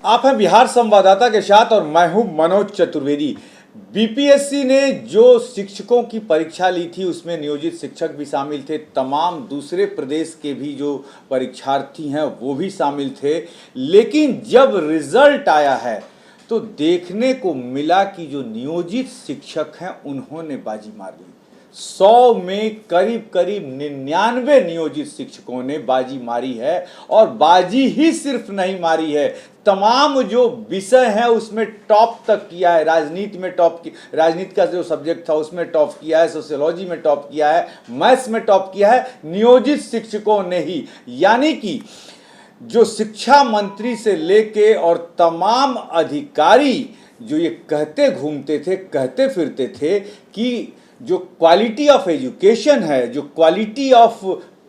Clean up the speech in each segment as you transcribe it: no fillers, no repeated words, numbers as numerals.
आप हैं बिहार संवाददाता के साथ और मैं हूं मनोज चतुर्वेदी। बीपीएससी ने जो शिक्षकों की परीक्षा ली थी उसमें नियोजित शिक्षक भी शामिल थे, तमाम दूसरे प्रदेश के भी जो परीक्षार्थी हैं वो भी शामिल थे। लेकिन जब रिजल्ट आया है तो देखने को मिला कि जो नियोजित शिक्षक हैं उन्होंने बाजी मार ली। 100 में करीब करीब 99 नियोजित शिक्षकों ने बाजी मारी है। और बाजी ही सिर्फ नहीं मारी है, तमाम जो विषय है उसमें टॉप तक किया है। राजनीति में टॉप की, राजनीति का जो सब्जेक्ट था उसमें टॉप किया है, सोशियोलॉजी में टॉप किया है, मैथ्स में टॉप किया है नियोजित शिक्षकों ने ही। यानी कि जो शिक्षा मंत्री से लेके और तमाम अधिकारी जो ये कहते घूमते थे, कहते फिरते थे कि जो क्वालिटी ऑफ एजुकेशन है, जो क्वालिटी ऑफ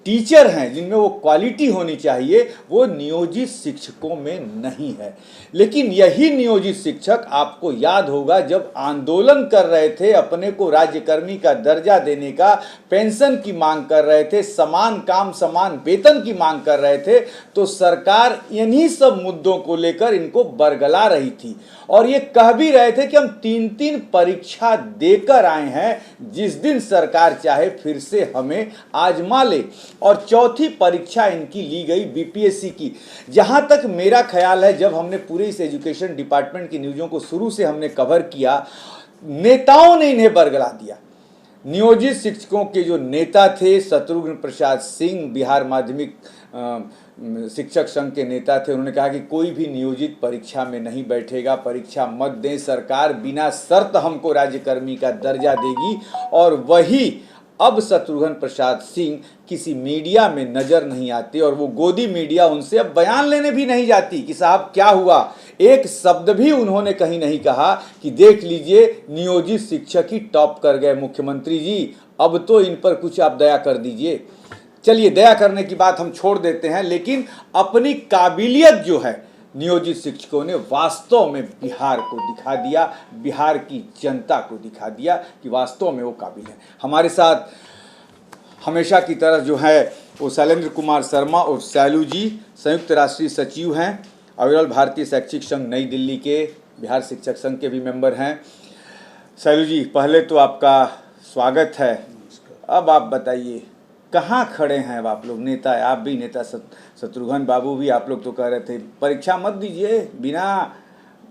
टीचर हैं, जिनमें वो क्वालिटी होनी चाहिए, वो नियोजित शिक्षकों में नहीं है। लेकिन यही नियोजित शिक्षक, आपको याद होगा, जब आंदोलन कर रहे थे, अपने को राज्यकर्मी का दर्जा देने का, पेंशन की मांग कर रहे थे, समान काम समान वेतन की मांग कर रहे थे, तो सरकार इन्हीं सब मुद्दों को लेकर इनको बरगला रही थी। और ये कह भी रहे थे कि हम 3-3 परीक्षा देकर आए हैं, जिस दिन सरकार चाहे फिर से हमें आजमा ले। और चौथी परीक्षा इनकी ली गई बीपीएससी की। जहां तक मेरा ख्याल है, जब हमने पूरे इस एजुकेशन डिपार्टमेंट की न्यूज़ों को शुरू से हमने कवर किया, नेताओं ने इन्हें बरगला दिया। नियोजित शिक्षकों के जो नेता थे, शत्रुघ्न प्रसाद सिंह, बिहार माध्यमिक शिक्षक संघ के नेता थे, उन्होंने कहा कि कोई भी नियोजित परीक्षा में नहीं बैठेगा, परीक्षा मत दें, सरकार बिना शर्त हमको राज्यकर्मी का दर्जा देगी। और वही अब शत्रुघ्न प्रसाद सिंह किसी मीडिया में नजर नहीं आते, और वो गोदी मीडिया उनसे अब बयान लेने भी नहीं जाती कि साहब क्या हुआ। एक शब्द भी उन्होंने कहीं नहीं कहा कि देख लीजिए नियोजित शिक्षक ही टॉप कर गए, मुख्यमंत्री जी अब तो इन पर कुछ आप दया कर दीजिए। चलिए, दया करने की बात हम छोड़ देते हैं, लेकिन अपनी काबिलियत जो है नियोजित शिक्षकों ने वास्तव में बिहार को दिखा दिया, बिहार की जनता को दिखा दिया कि वास्तव में वो काबिल है। हमारे साथ हमेशा की तरह जो है वो शैलेंद्र कुमार शर्मा और शैलू जी, संयुक्त राष्ट्रीय सचिव हैं, अविरल भारतीय शैक्षिक संघ नई दिल्ली के, बिहार शिक्षक संघ के भी मेंबर हैं। शैलू जी, पहले तो आपका स्वागत है। अब आप बताइए, कहाँ खड़े हैं अब आप लोग? नेता है, आप भी नेता, शत्रुघ्न बाबू भी, आप लोग तो कह रहे थे परीक्षा मत दीजिए, बिना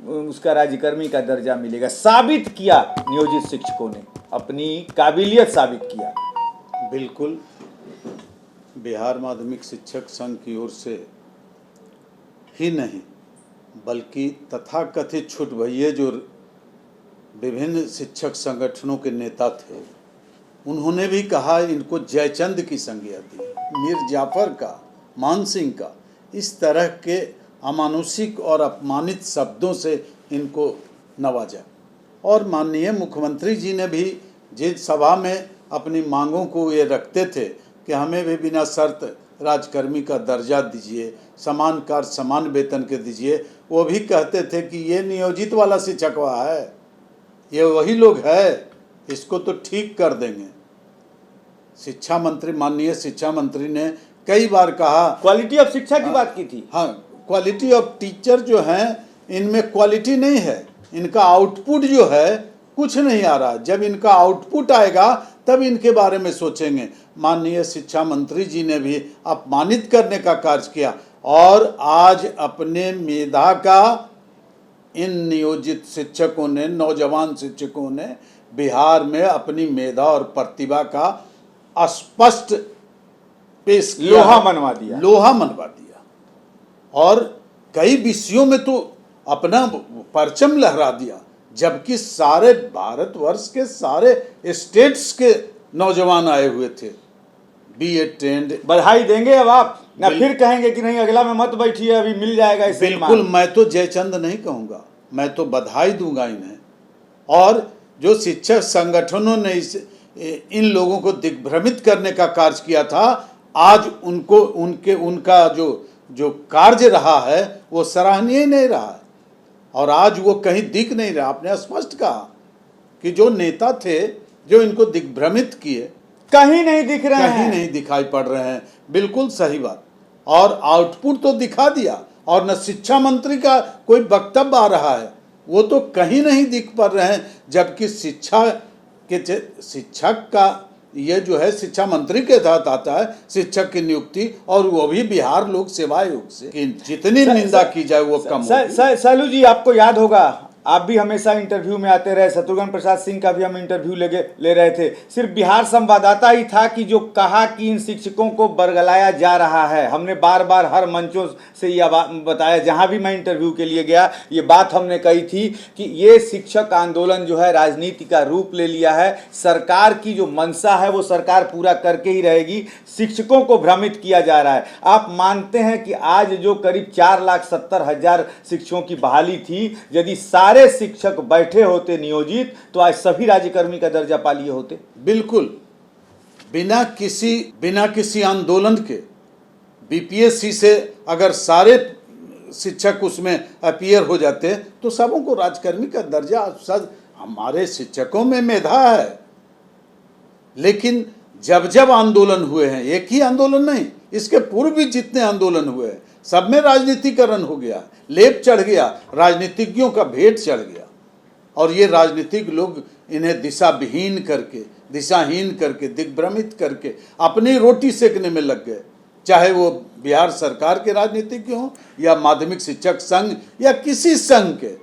उसका राज्यकर्मी का दर्जा मिलेगा। साबित किया नियोजित शिक्षकों ने, अपनी काबिलियत साबित किया। बिल्कुल, बिहार माध्यमिक शिक्षक संघ की ओर से ही नहीं बल्कि तथाकथित छुट भैये जो विभिन्न शिक्षक संगठनों के नेता थे, उन्होंने भी कहा, इनको जयचंद की संज्ञा दी, मीर जाफर का, मान सिंह का, इस तरह के अमानुषिक और अपमानित शब्दों से इनको नवाजा। और माननीय मुख्यमंत्री जी ने भी जिस सभा में अपनी मांगों को ये रखते थे कि हमें भी बिना शर्त राजकर्मी का दर्जा दीजिए, समान कार्य समान वेतन के दीजिए, वो भी कहते थे कि ये नियोजित वाला शिक्षकवा है, ये वही लोग है, इसको तो ठीक कर देंगे। शिक्षा मंत्री, माननीय शिक्षा मंत्री ने कई बार कहा, क्वालिटी ऑफ शिक्षा की बात की थी। हाँ, क्वालिटी ऑफ टीचर जो हैं, इनमें क्वालिटी नहीं है, इनका आउटपुट जो है कुछ नहीं आ रहा। जब इनका आउटपुट आएगा तब इनके बारे में सोचेंगे। माननीय शिक्षा मंत्री जी ने भी अपमानित करने का कार्य किया, और आज अपने मेधा का इन नियोजित शिक्षकों ने, नौजवान शिक्षकों ने बिहार में अपनी मेधा और प्रतिभा का स्पष्ट पेश किया, लोहा मनवा दिया। और कई विषयों में तो अपना परचम लहरा दिया, जबकि सारे भारतवर्ष के सारे स्टेट्स के नौजवान आए हुए थे। बीएड ट्रेंड, बधाई देंगे अब आप ना, फिर कहेंगे कि नहीं अगला में मत बैठिए, अभी मिल जाएगा इसे? बिल्कुल, मैं तो जयचंद नहीं कहूँगा, मैं तो बधाई दूंगा इन्हें। और जो शिक्षक संगठनों ने इन लोगों को दिग्भ्रमित करने का कार्य किया था, आज उनका जो कार्य रहा है वो सराहनीय नहीं रहा है, और आज वो कहीं दिख नहीं रहा। आपने स्पष्ट कहा कि जो नेता थे जो इनको दिग्भ्रमित किए, कहीं नहीं दिख रहे हैं, कहीं नहीं दिखाई पड़ रहे हैं। बिल्कुल सही बात। और आउटपुट तो दिखा दिया। और न शिक्षा मंत्री का कोई वक्तव्य आ रहा है, वो तो कहीं नहीं दिख पा रहे हैं। जबकि शिक्षक का ये जो है शिक्षा मंत्री के तहत आता है शिक्षक की नियुक्ति, और वो भी बिहार लोक सेवा आयोग से, कि जितनी निंदा की जाए वो कम होगी। सैलू जी, आपको याद होगा, आप भी हमेशा इंटरव्यू में आते रहे, शत्रुघ्न प्रसाद सिंह का भी हम इंटरव्यू ले रहे थे। सिर्फ बिहार संवाददाता ही था कि जो कहा कि इन शिक्षकों को बरगलाया जा रहा है। हमने बार बार हर मंचों से यह बताया, जहां भी मैं इंटरव्यू के लिए गया ये बात हमने कही थी कि ये शिक्षक आंदोलन जो है राजनीति का रूप ले लिया है। सरकार की जो मंशा है वो सरकार पूरा करके ही रहेगी, शिक्षकों को भ्रमित किया जा रहा है। आप मानते हैं कि आज जो करीब 4,70,000 शिक्षकों की बहाली थी, यदि सारे शिक्षक बैठे होते नियोजित तो आज सभी राज्यकर्मी का दर्जा पा लिए होते? बिल्कुल, बिना किसी आंदोलन के बीपीएससी से अगर सारे शिक्षक उसमें अपीयर हो जाते तो सबों को राजकर्मी का दर्जा। हमारे शिक्षकों में मेधा है, लेकिन जब आंदोलन हुए हैं, एक ही आंदोलन नहीं, इसके पूर्व भी जितने आंदोलन हुए हैं सब में राजनीतिकरण हो गया, लेप चढ़ गया, राजनीतिज्ञों का भेंट चढ़ गया, और ये राजनीतिक लोग इन्हें दिशाहीन करके दिग्भ्रमित करके अपनी रोटी सेकने में लग गए। चाहे वो बिहार सरकार के राजनीतिज्ञ हों या माध्यमिक शिक्षक संघ या किसी संघ के,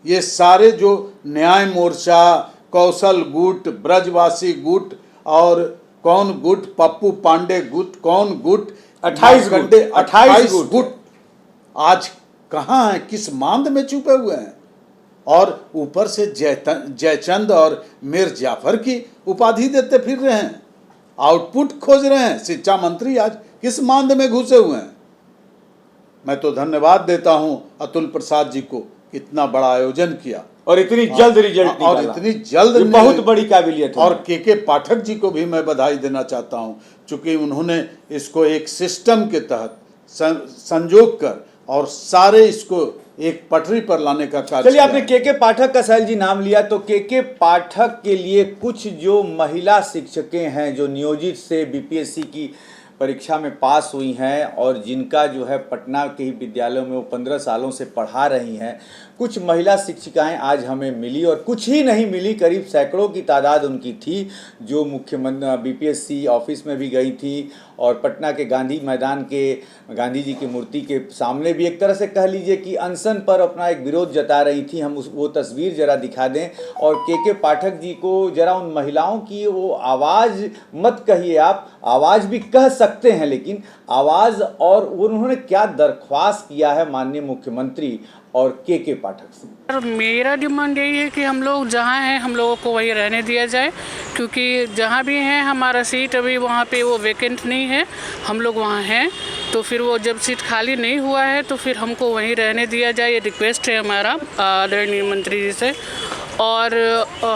ये सारे जो न्याय मोर्चा, कौशल गुट, ब्रजवासी गुट और कौन गुट, पप्पू पांडे गुट, कौन गुट, 28 गुट आज कहाँ हैं, किस मांद में छुपे हुए हैं, और ऊपर से जयचंद और मीर जाफर की उपाधि देते फिर रहे हैं, आउटपुट खोज रहे हैं। शिक्षा मंत्री आज किस मांद में घुसे हुए हैं। मैं तो धन्यवाद देता हूं अतुल प्रसाद जी को, इतना बड़ा आयोजन किया और इतनी जल्द रिजल्ट निकाला, और इतनी जल्द, बहुत बड़ी काबिलियत है। और के पाठक जी को भी मैं बधाई देना चाहता हूं, चूंकि उन्होंने इसको एक सिस्टम के तहत संजोग कर और सारे इसको एक पटरी पर लाने का कार्य। चलिए, आपने के पाठक का सैल जी नाम लिया, तो के पाठक के लिए कुछ जो महिला शिक्षकें हैं जो नियोजित से बीपीएससी की परीक्षा में पास हुई हैं और जिनका जो है पटना के ही विद्यालयों में वो 15 सालों से पढ़ा रही हैं, कुछ महिला शिक्षिकाएं आज हमें मिली, और कुछ ही नहीं मिली, करीब सैकड़ों की तादाद उनकी थी, जो मुख्यमंत्री बीपीएससी ऑफिस में भी गई थी और पटना के गांधी मैदान के गांधी जी की मूर्ति के सामने भी एक तरह से कह लीजिए कि अनशन पर अपना एक विरोध जता रही थी। हम वो तस्वीर जरा दिखा दें, और के पाठक जी को जरा उन महिलाओं की वो आवाज़ मत कहिए, आप आवाज़ भी कह सकते हैं, लेकिन आवाज़, और उन्होंने क्या दरख्वास्त किया है माननीय मुख्यमंत्री और के पाठक से। मेरा डिमांड यही है कि हम लोग जहाँ हैं हम लोगों को वहीं रहने दिया जाए, क्योंकि जहाँ भी हैं हमारा सीट अभी वहाँ पे वो वैकेंट नहीं है, हम लोग वहाँ हैं, तो फिर वो जब सीट खाली नहीं हुआ है तो फिर हमको वहीं रहने दिया जाए, ये रिक्वेस्ट है हमारा आदरणीय मंत्री जी से। और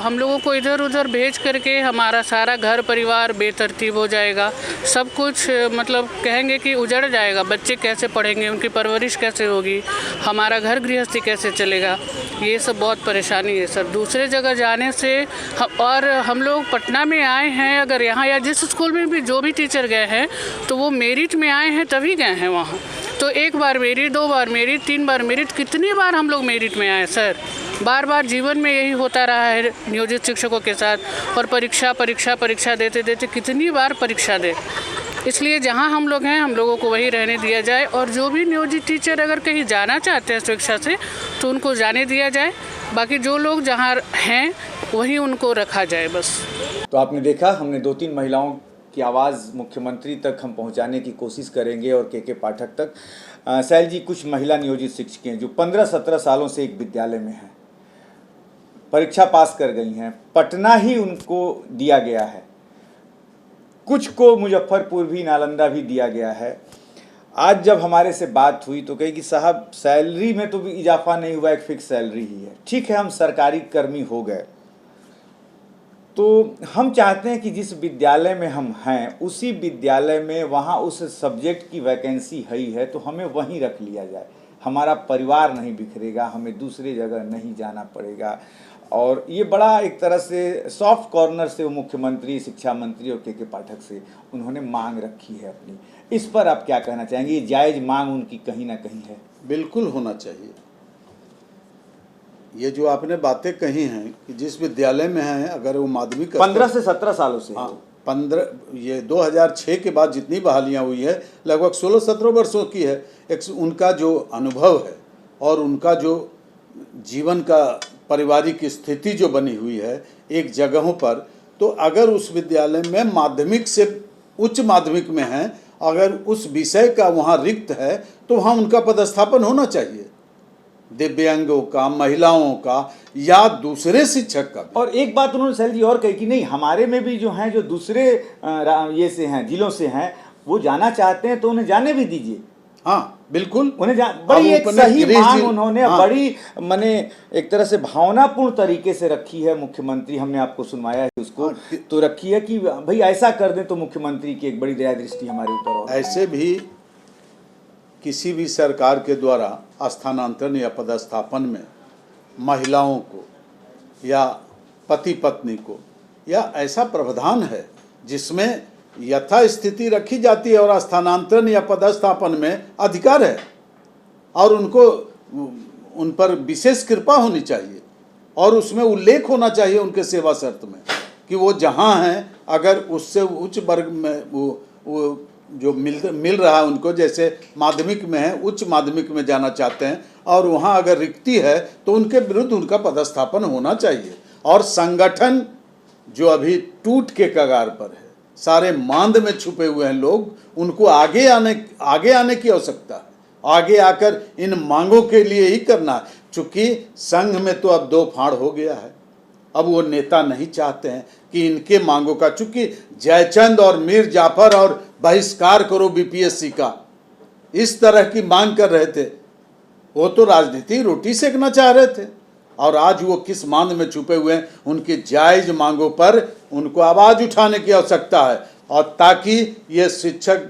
हम लोगों को इधर उधर भेज करके हमारा सारा घर परिवार बेतरतीब हो जाएगा, सब कुछ मतलब कहेंगे कि उजड़ जाएगा, बच्चे कैसे पढ़ेंगे, उनकी परवरिश कैसे होगी, हमारा घर गृहस्थी कैसे चलेगा, ये सब बहुत परेशानी है सर। दूसरे जगह जाने से और हम लोग पटना में आए हैं, अगर यहाँ या जिस स्कूल में भी जो भी टीचर गए हैं तो वो मेरिट में आए हैं तभी गए हैं वहाँ, तो एक बार मेरिट, 2 बार मेरिट, 3 बार मेरिट, कितनी बार हम लोग मेरिट में आए सर। बार बार जीवन में यही होता रहा है नियोजित शिक्षकों के साथ, और परीक्षा देते कितनी बार परीक्षा दे। इसलिए जहाँ हम लोग हैं हम लोगों को वहीं रहने दिया जाए, और जो भी नियोजित टीचर अगर कहीं जाना चाहते हैं स्वेच्छा से तो उनको जाने दिया जाए, बाकी जो लोग जहाँ हैं वहीं उनको रखा जाए बस। तो आपने देखा, हमने 2-3 महिलाओं की आवाज़ मुख्यमंत्री तक हम पहुंचाने की कोशिश करेंगे और के पाठक तक। सैल जी, कुछ महिला नियोजित शिक्षकें जो 15-17 सालों से एक विद्यालय में हैं, परीक्षा पास कर गई हैं, पटना ही उनको दिया गया है, कुछ को मुजफ्फरपुर भी, नालंदा भी दिया गया है। आज जब हमारे से बात हुई तो कही कि साहब सैलरी में तो भी इजाफा नहीं हुआ, एक फिक्स सैलरी ही है। ठीक है, हम सरकारी कर्मी हो गए, तो हम चाहते हैं कि जिस विद्यालय में हम हैं उसी विद्यालय में वहाँ उस सब्जेक्ट की वैकेंसी है तो हमें वहीं रख लिया जाए, हमारा परिवार नहीं बिखरेगा, हमें दूसरी जगह नहीं जाना पड़ेगा। और ये बड़ा एक तरह से सॉफ्ट कॉर्नर से वो मुख्यमंत्री, शिक्षा मंत्री और के पाठक से उन्होंने मांग रखी है अपनी। इस पर आप क्या कहना चाहेंगे? ये जायज मांग उनकी कहीं ना कहीं है। बिल्कुल होना चाहिए। ये जो आपने बातें कही हैं कि जिस विद्यालय में हैं अगर वो माध्यमिक 15 से 17 सालों से। हाँ, 15 ये 2006 के बाद जितनी बहालियाँ हुई है लगभग 16-17 वर्षों की है। एक उनका जो अनुभव है और उनका जो जीवन का पारिवारिक स्थिति जो बनी हुई है एक जगहों पर, तो अगर उस विद्यालय में माध्यमिक से उच्च माध्यमिक में हैं, अगर उस विषय का वहाँ रिक्त है तो वहाँ उनका पदस्थापन होना चाहिए, दिव्यांगों का, महिलाओं का या दूसरे शिक्षक का भी। और एक बात उन्होंने सैल जी और कही कि नहीं, हमारे में भी जो हैं जो दूसरे ये से हैं, जिलों से हैं, वो जाना चाहते हैं तो उन्हें जाने भी दीजिए। हाँ बिल्कुल, उन्हें बड़ी एक सही मांग उन्होंने हाँ। बड़ी माने एक तरह से भावनापूर्ण तरीके से रखी है। मुख्यमंत्री हमने आपको सुनवाया है उसको, तो रखी है कि भाई ऐसा कर दें तो मुख्यमंत्री की एक बड़ी दया दृष्टि हमारे ऊपर। और ऐसे भी किसी भी सरकार के द्वारा स्थानांतरण या पदस्थापन में महिलाओं को या पति पत्नी को या ऐसा प्रावधान है जिसमें यथास्थिति रखी जाती है और स्थानांतरण या पदस्थापन में अधिकार है और उनको उन पर विशेष कृपा होनी चाहिए और उसमें उल्लेख होना चाहिए उनके सेवा शर्त में कि वो जहाँ हैं अगर उससे उच्च वर्ग में वो जो मिल रहा है उनको, जैसे माध्यमिक में है उच्च माध्यमिक में जाना चाहते हैं और वहाँ अगर रिक्ति है तो उनके विरुद्ध उनका पदस्थापन होना चाहिए। और संगठन जो अभी टूट के कगार पर है, सारे मांद में छुपे हुए हैं लोग, उनको आगे आने की आवश्यकता है, आगे आकर इन मांगों के लिए ही करना है। चूँकि संघ में तो अब 2 फाड़ हो गया है, अब वो नेता नहीं चाहते हैं कि इनके मांगों का, चूँकि जयचंद और मीर जाफर और बहिष्कार करो बीपीएससी का, इस तरह की मांग कर रहे थे, वो तो राजनीति रोटी सेकना चाह रहे थे। और आज वो किस मांग में छुपे हुए हैं, उनकी जायज मांगों पर उनको आवाज़ उठाने की आवश्यकता है और ताकि ये शिक्षक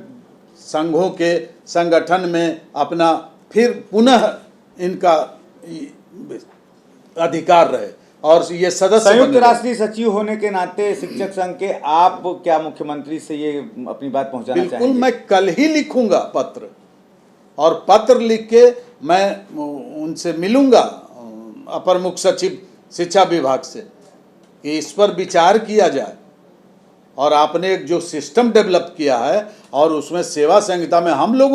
संघों के संगठन में अपना फिर पुनः इनका अधिकार रहे और ये सदस्य संयुक्त राष्ट्रीय सचिव होने के नाते शिक्षक संघ के आप क्या मुख्यमंत्री से ये अपनी बात पहुंचाना चाहेंगे? बिल्कुल, मैं कल ही लिखूंगा पत्र और पत्र लिख के मैं उनसे मिलूंगा अपर मुख्य सचिव शिक्षा विभाग से कि इस पर विचार किया जाए। और आपने एक जो सिस्टम डेवलप किया है और उसमें सेवा संहिता में हम लोग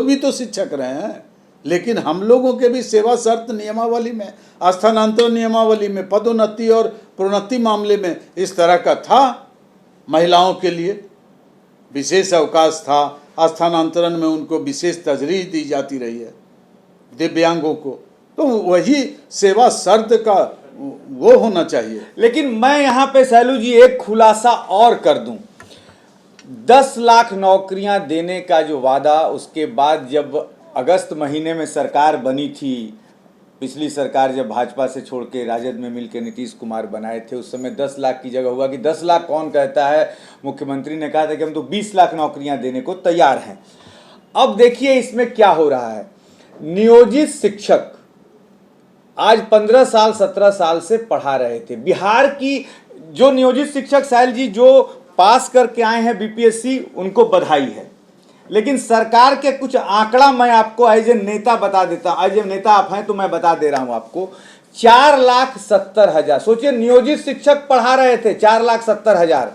भी तो शिक्षक रहे हैं, लेकिन हम लोगों के भी सेवा शर्त नियमावली में, स्थानांतरण नियमावली में, पदोन्नति और प्रोन्नति मामले में इस तरह का था। महिलाओं के लिए विशेष अवकाश था, स्थानांतरण में उनको विशेष तजरीज दी जाती रही है, दिव्यांगों को, तो वही सेवा शर्त का वो होना चाहिए। लेकिन मैं यहाँ पे सैलू जी एक खुलासा और कर दूं, 10 लाख नौकरियां देने का जो वादा, उसके बाद जब अगस्त महीने में सरकार बनी थी, पिछली सरकार जब भाजपा से छोड़ के राजद में मिलकर नीतीश कुमार बनाए थे, उस समय 10 लाख की जगह हुआ कि 10 लाख कौन कहता है, मुख्यमंत्री ने कहा था कि हम तो 20 लाख नौकरियां देने को तैयार हैं। अब देखिए इसमें क्या हो रहा है, नियोजित शिक्षक आज 15 साल 17 साल से पढ़ा रहे थे। बिहार की जो नियोजित शिक्षक साहिल जी जो पास करके आए हैं बीपीएससी, उनको बधाई है, लेकिन सरकार के कुछ आंकड़ा मैं आपको एज ए नेता बता देता हूं, एज ए नेता आप हैं तो मैं बता दे रहा हूं आपको। 4,70,000, सोचिए नियोजित शिक्षक पढ़ा रहे थे 4,70,000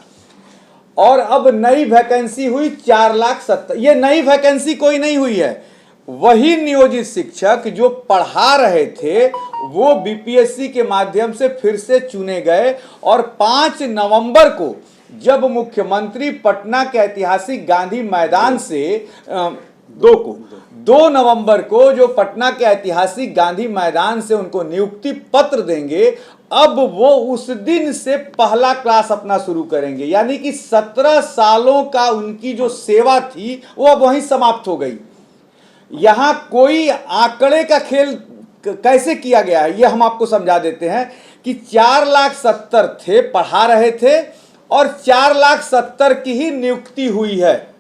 और अब नई वैकेंसी हुई 4,70,000। ये नई वैकेंसी कोई नहीं हुई है, वही नियोजित शिक्षक जो पढ़ा रहे थे वो बीपीएससी के माध्यम से फिर से चुने गए। और 5 नवंबर को जब मुख्यमंत्री पटना के ऐतिहासिक गांधी मैदान से 2 नवंबर को जो पटना के ऐतिहासिक गांधी मैदान से उनको नियुक्ति पत्र देंगे, अब वो उस दिन से पहला क्लास अपना शुरू करेंगे। यानी कि 17 सालों का उनकी जो सेवा थी वो अब वहीं समाप्त हो गई। यहां कोई आंकड़े का खेल कैसे किया गया है ये हम आपको समझा देते हैं कि 4,70,000 थे, पढ़ा रहे थे और 4,70,000 की ही नियुक्ति हुई है।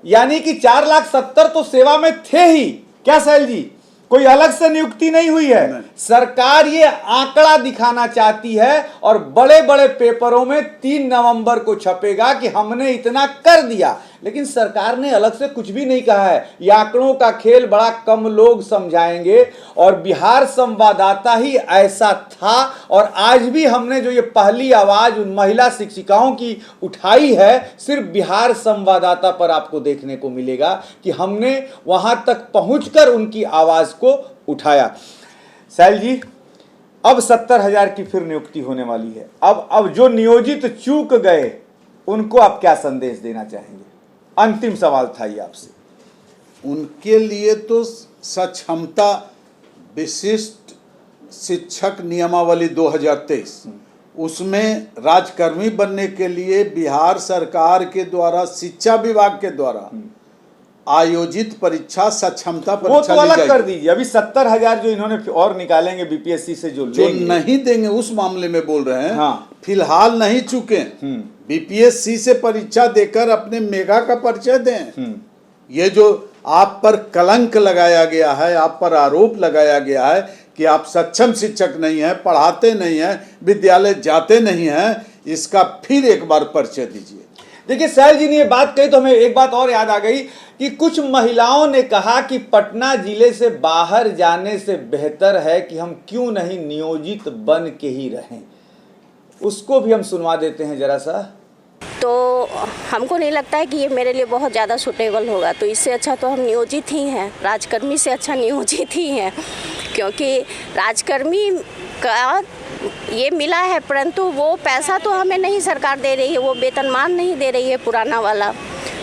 यानी कि 4,70,000 तो सेवा में थे ही, क्या सैल जी? कोई अलग से नियुक्ति नहीं हुई है। सरकार ये आंकड़ा दिखाना चाहती है और बड़े बड़े पेपरों में 3 नवंबर को छपेगा कि हमने इतना कर दिया, लेकिन सरकार ने अलग से कुछ भी नहीं कहा है। ये आंकड़ों का खेल बड़ा कम लोग समझाएंगे और बिहार संवाददाता ही ऐसा था। और आज भी हमने जो ये पहली आवाज उन महिला शिक्षिकाओं की उठाई है, सिर्फ बिहार संवाददाता पर आपको देखने को मिलेगा कि हमने वहां तक पहुंचकर उनकी आवाज को उठाया। सैल जी, अब 70,000 की फिर नियुक्ति होने वाली है। अब जो नियोजित चूक गए उनको आप क्या संदेश देना चाहेंगे? अंतिम सवाल था ये आपसे। उनके लिए तो सक्षमता विशिष्ट शिक्षक नियमावली 2023, उसमें राजकर्मी बनने के लिए बिहार सरकार के द्वारा शिक्षा विभाग के द्वारा आयोजित परीक्षा सक्षमता वो परीक्षा तो अलग कर दीजिए। अभी 70,000 जो इन्होंने और निकालेंगे बीपीएससी से जो नहीं देंगे उस मामले में बोल रहे हैं। हाँ। फिलहाल नहीं चुके, बीपीएससी से परीक्षा देकर अपने मेगा का परिचय दें। ये जो आप पर कलंक लगाया गया है, आप पर आरोप लगाया गया है कि आप सक्षम शिक्षक नहीं हैं, पढ़ाते नहीं हैं, विद्यालय जाते नहीं हैं, इसका फिर एक बार परिचय दीजिए। देखिए, सैल जी ने ये बात कही तो हमें एक बात और याद आ गई कि कुछ महिलाओं ने कहा कि पटना जिले से बाहर जाने से बेहतर है कि हम क्यों नहीं नियोजित बन के ही रहें। उसको भी हम सुनवा देते हैं जरा सा। तो हमको नहीं लगता है कि ये मेरे लिए बहुत ज़्यादा सूटेबल होगा, तो इससे अच्छा तो हम नियोजित ही हैं, राजकर्मी से अच्छा नियोजित ही हैं, क्योंकि राजकर्मी का ये मिला है, परंतु वो पैसा तो हमें नहीं सरकार दे रही है, वो वेतनमान नहीं दे रही है पुराना वाला,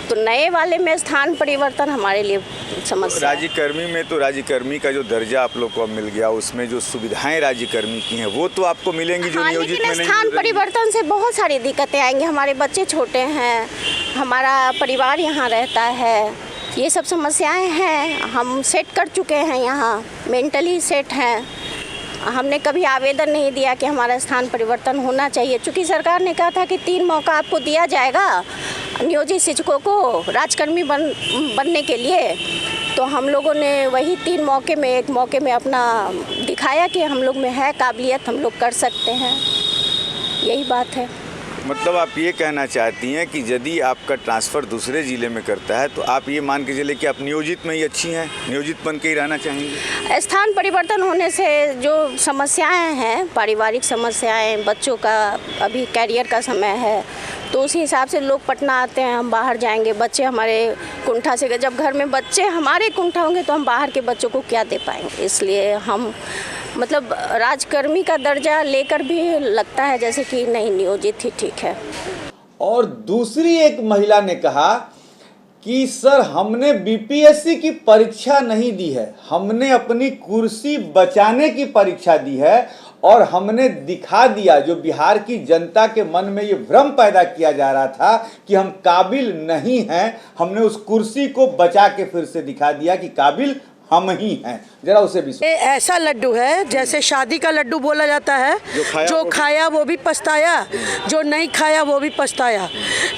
तो नए वाले में स्थान परिवर्तन हमारे लिए समस्या है। राज्यकर्मी में तो राज्यकर्मी का जो दर्जा आप लोग को अब मिल गया, उसमें जो सुविधाएं राज्यकर्मी की हैं वो तो आपको मिलेंगी जो नियोजित में नहीं। स्थान परिवर्तन से बहुत सारी दिक्कतें आएंगी। हमारे बच्चे छोटे हैं, हमारा परिवार यहाँ रहता है, ये सब समस्याएं हैं। हम सेट कर चुके हैं, यहाँ मेंटली सेट हैं। हमने कभी आवेदन नहीं दिया कि हमारा स्थान परिवर्तन होना चाहिए, क्योंकि सरकार ने कहा था कि 3 मौका आपको दिया जाएगा नियोजित शिक्षकों को राजकर्मी बनने के लिए। तो हम लोगों ने वही 3 मौके में एक मौके में अपना दिखाया कि हम लोग में है काबिलियत, हम लोग कर सकते हैं, यही बात है। मतलब आप ये कहना चाहती हैं कि यदि आपका ट्रांसफ़र दूसरे ज़िले में करता है तो आप ये मान के चले कि आप नियोजित में ही अच्छी हैं, नियोजित बन के ही रहना चाहेंगे? स्थान परिवर्तन होने से जो समस्याएं हैं, पारिवारिक समस्याएं, बच्चों का अभी कैरियर का समय है, तो उसी हिसाब से लोग पटना आते हैं, हम बाहर जाएंगे, बच्चे हमारे कुंठा से, जब घर में बच्चे हमारे कुंठा होंगे तो हम बाहर के बच्चों को क्या दे पाएंगे। इसलिए हम मतलब राजकर्मी का दर्जा लेकर भी लगता है जैसे कि नहीं, नियोजित ही ठीक है। और दूसरी एक महिला ने कहा कि सर हमने बीपीएससी की परीक्षा नहीं दी है, हमने अपनी कुर्सी बचाने की परीक्षा दी है और हमने दिखा दिया, जो बिहार की जनता के मन में ये भ्रम पैदा किया जा रहा था कि हम काबिल नहीं हैं, हमने उस कुर्सी को बचा के फिर से दिखा दिया कि काबिल हम ही हैं। जरा उसे भी ये ऐसा लड्डू है जैसे शादी का लड्डू बोला जाता है, जो खाया वो भी पछताया, जो नहीं खाया वो भी पछताया।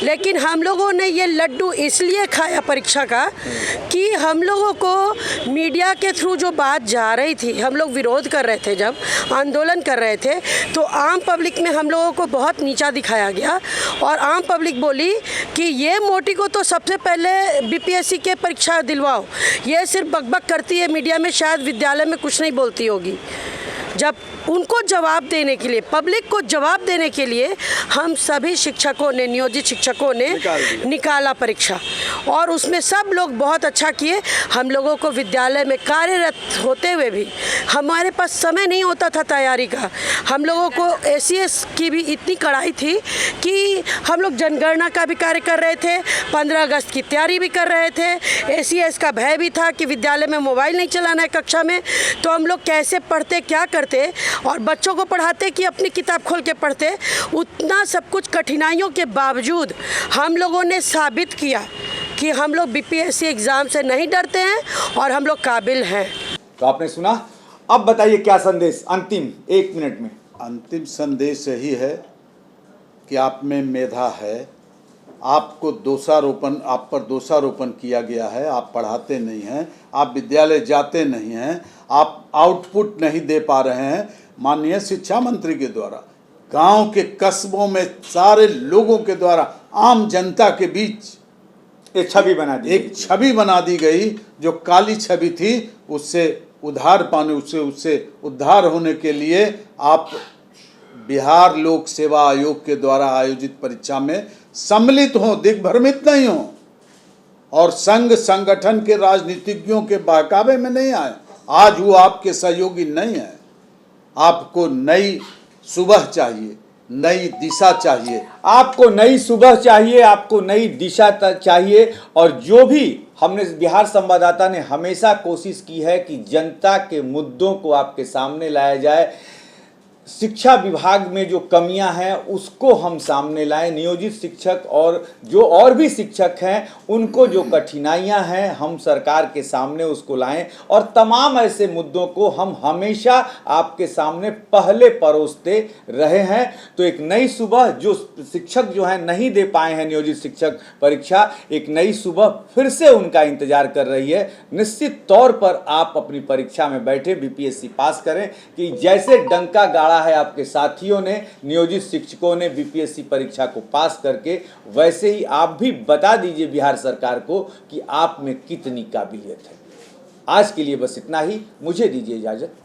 लेकिन हम लोगों ने ये लड्डू इसलिए खाया परीक्षा का कि हम लोगों को मीडिया के थ्रू जो बात जा रही थी, हम लोग विरोध कर रहे थे, जब आंदोलन कर रहे थे तो आम पब्लिक में हम लोगों को बहुत नीचा दिखाया गया और आम पब्लिक बोली कि ये मोटी को तो सबसे पहले बीपीएससी के परीक्षा दिलवाओ, ये सिर्फ बकबक करती है मीडिया में, शायद विद्यालय में कुछ नहीं बोलती होगी। जब उनको जवाब देने के लिए, पब्लिक को जवाब देने के लिए हम सभी शिक्षकों ने, नियोजित शिक्षकों ने निकाला परीक्षा और उसमें सब लोग बहुत अच्छा किए। हम लोगों को विद्यालय में कार्यरत होते हुए भी हमारे पास समय नहीं होता था तैयारी का। हम लोगों को एसीएस की भी इतनी कड़ाई थी कि हम लोग जनगणना का भी कार्य कर रहे थे, 15 अगस्त की तैयारी भी कर रहे थे, एसीएस का भय भी था कि विद्यालय में मोबाइल नहीं चलाना है कक्षा में, तो हम लोग कैसे पढ़ते, क्या करते और बच्चों को पढ़ाते कि अपनी किताब खोल के पढ़ते। उतना सब कुछ कठिनाइयों के बावजूद हम लोगों ने साबित किया कि हम लोग बीपीएससी एग्ज़ाम से नहीं डरते हैं और हम लोग काबिल हैं। तो आपने सुना, अब बताइए क्या संदेश अंतिम 1 मिनट में? अंतिम संदेश यही है कि आप में मेधा है, आपको दोषारोपण, आप पर दोषारोपण किया गया है, आप पढ़ाते नहीं हैं, आप विद्यालय जाते नहीं हैं, आप आउटपुट नहीं दे पा रहे हैं। माननीय शिक्षा मंत्री के द्वारा गांव के कस्बों में सारे लोगों के द्वारा आम जनता के बीच एक छवि बना दी, एक छवि बना दी गई, जो काली छवि थी उससे उद्धार पाने, उससे उद्धार होने के लिए आप बिहार लोक सेवा आयोग के द्वारा आयोजित परीक्षा में सम्मिलित हों, दिग्भ्रमित नहीं हों और संघ संगठन के राजनीतिज्ञों के बहकावे में नहीं आए। आज वो आपके सहयोगी नहीं है। आपको नई सुबह चाहिए, नई दिशा चाहिए। आपको नई सुबह चाहिए, आपको नई दिशा चाहिए। और जो भी हमने बिहार संवाददाता ने हमेशा कोशिश की है कि जनता के मुद्दों को आपके सामने लाया जाए, शिक्षा विभाग में जो कमियां हैं उसको हम सामने लाएं, नियोजित शिक्षक और जो और भी शिक्षक हैं उनको जो कठिनाइयां हैं हम सरकार के सामने उसको लाएं और तमाम ऐसे मुद्दों को हम हमेशा आपके सामने पहले परोसते रहे हैं। तो एक नई सुबह जो शिक्षक जो हैं नहीं दे पाए हैं नियोजित शिक्षक परीक्षा, एक नई सुबह फिर से उनका इंतजार कर रही है। निश्चित तौर पर आप अपनी परीक्षा में बैठे बीपीएससी पास करें कि जैसे डंका गाड़ा है आपके साथियों ने, नियोजित शिक्षकों ने बीपीएससी परीक्षा को पास करके, वैसे ही आप भी बता दीजिए बिहार सरकार को कि आप में कितनी काबिलियत है। आज के लिए बस इतना ही, मुझे दीजिए इजाजत।